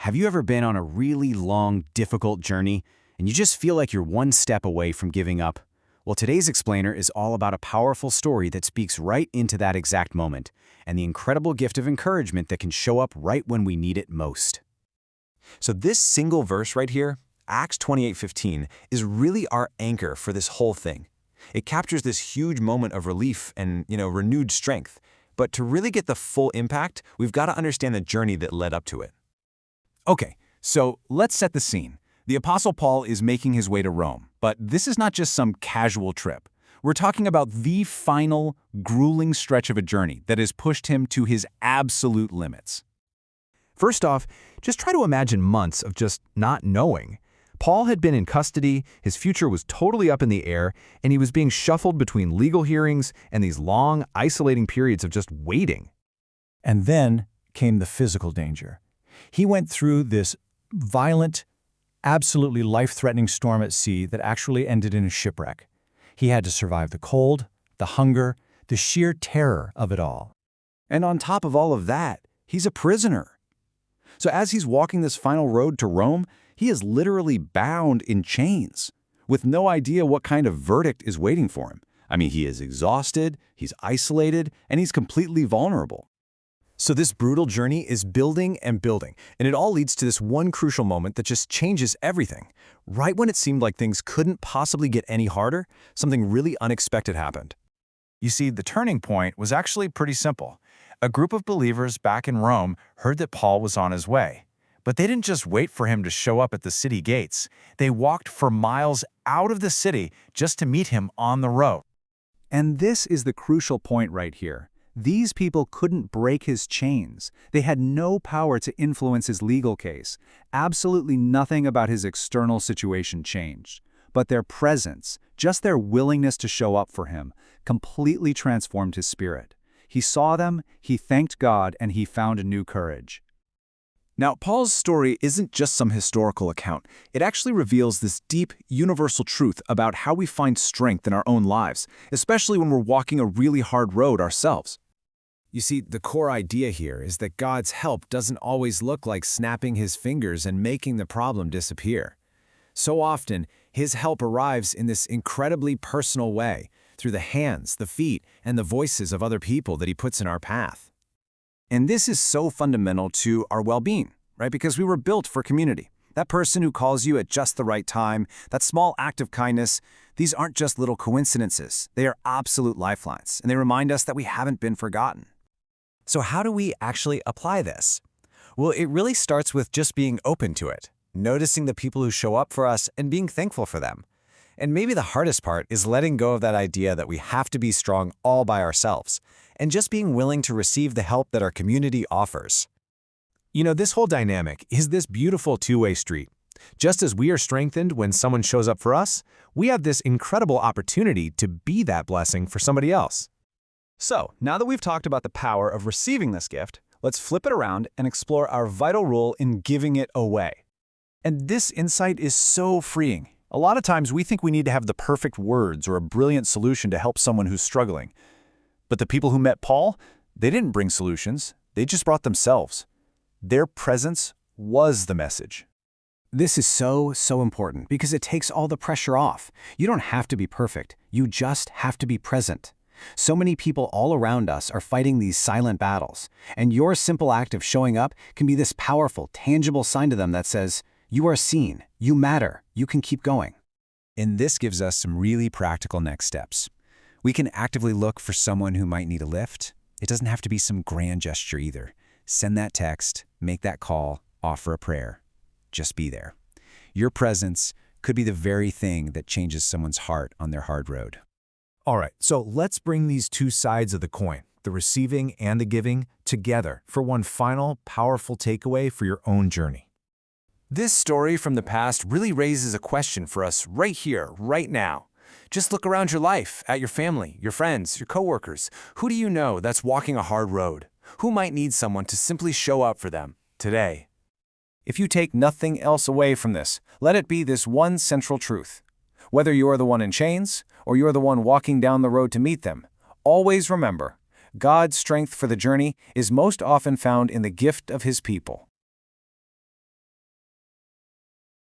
Have you ever been on a really long, difficult journey, and you just feel like you're one step away from giving up? Well, today's explainer is all about a powerful story that speaks right into that exact moment, and the incredible gift of encouragement that can show up right when we need it most. So this single verse right here, Acts 28:15, is really our anchor for this whole thing. It captures this huge moment of relief and, renewed strength. But to really get the full impact, we've got to understand the journey that led up to it. Okay, so let's set the scene. The Apostle Paul is making his way to Rome, but this is not just some casual trip. We're talking about the final, grueling stretch of a journey that has pushed him to his absolute limits. First off, just try to imagine months of just not knowing. Paul had been in custody, his future was totally up in the air, and he was being shuffled between legal hearings and these long, isolating periods of just waiting. And then came the physical danger. He went through this violent, absolutely life-threatening storm at sea that actually ended in a shipwreck. He had to survive the cold, the hunger, the sheer terror of it all. And on top of all of that, he's a prisoner. So as he's walking this final road to Rome, he is literally bound in chains, with no idea what kind of verdict is waiting for him. I mean, he is exhausted, he's isolated, and he's completely vulnerable. So this brutal journey is building and building, and it all leads to this one crucial moment that just changes everything. Right when it seemed like things couldn't possibly get any harder, something really unexpected happened. You see, the turning point was actually pretty simple. A group of believers back in Rome heard that Paul was on his way. But they didn't just wait for him to show up at the city gates. They walked for miles out of the city just to meet him on the road. And this is the crucial point right here. These people couldn't break his chains. They had no power to influence his legal case. Absolutely nothing about his external situation changed. But their presence, just their willingness to show up for him, completely transformed his spirit. He saw them, he thanked God, and he found a new courage. Now, Paul's story isn't just some historical account. It actually reveals this deep, universal truth about how we find strength in our own lives, especially when we're walking a really hard road ourselves. You see, the core idea here is that God's help doesn't always look like snapping his fingers and making the problem disappear. So often, his help arrives in this incredibly personal way, through the hands, the feet, and the voices of other people that he puts in our path. And this is so fundamental to our well-being, right? Because we were built for community. That person who calls you at just the right time, that small act of kindness, these aren't just little coincidences. They are absolute lifelines, and they remind us that we haven't been forgotten. So how do we actually apply this? Well, it really starts with just being open to it, noticing the people who show up for us and being thankful for them. And maybe the hardest part is letting go of that idea that we have to be strong all by ourselves, and just being willing to receive the help that our community offers. This whole dynamic is this beautiful two-way street. Just as we are strengthened when someone shows up for us, we have this incredible opportunity to be that blessing for somebody else. So, now that we've talked about the power of receiving this gift, let's flip it around and explore our vital role in giving it away. And this insight is so freeing. A lot of times we think we need to have the perfect words or a brilliant solution to help someone who's struggling. But the people who met Paul, they didn't bring solutions, they just brought themselves. Their presence was the message. This is so important because it takes all the pressure off. You don't have to be perfect. You just have to be present. So many people all around us are fighting these silent battles, and your simple act of showing up can be this powerful, tangible sign to them that says, you are seen, you matter, you can keep going. And this gives us some really practical next steps. We can actively look for someone who might need a lift. It doesn't have to be some grand gesture either. Send that text, make that call, offer a prayer. Just be there. Your presence could be the very thing that changes someone's heart on their hard road. All right, so let's bring these two sides of the coin, the receiving and the giving, together for one final, powerful takeaway for your own journey. This story from the past really raises a question for us right here, right now. Just look around your life, at your family, your friends, your coworkers. Who do you know that's walking a hard road? Who might need someone to simply show up for them today? If you take nothing else away from this, let it be this one central truth. Whether you're the one in chains or you're the one walking down the road to meet them, always remember, God's strength for the journey is most often found in the gift of his people.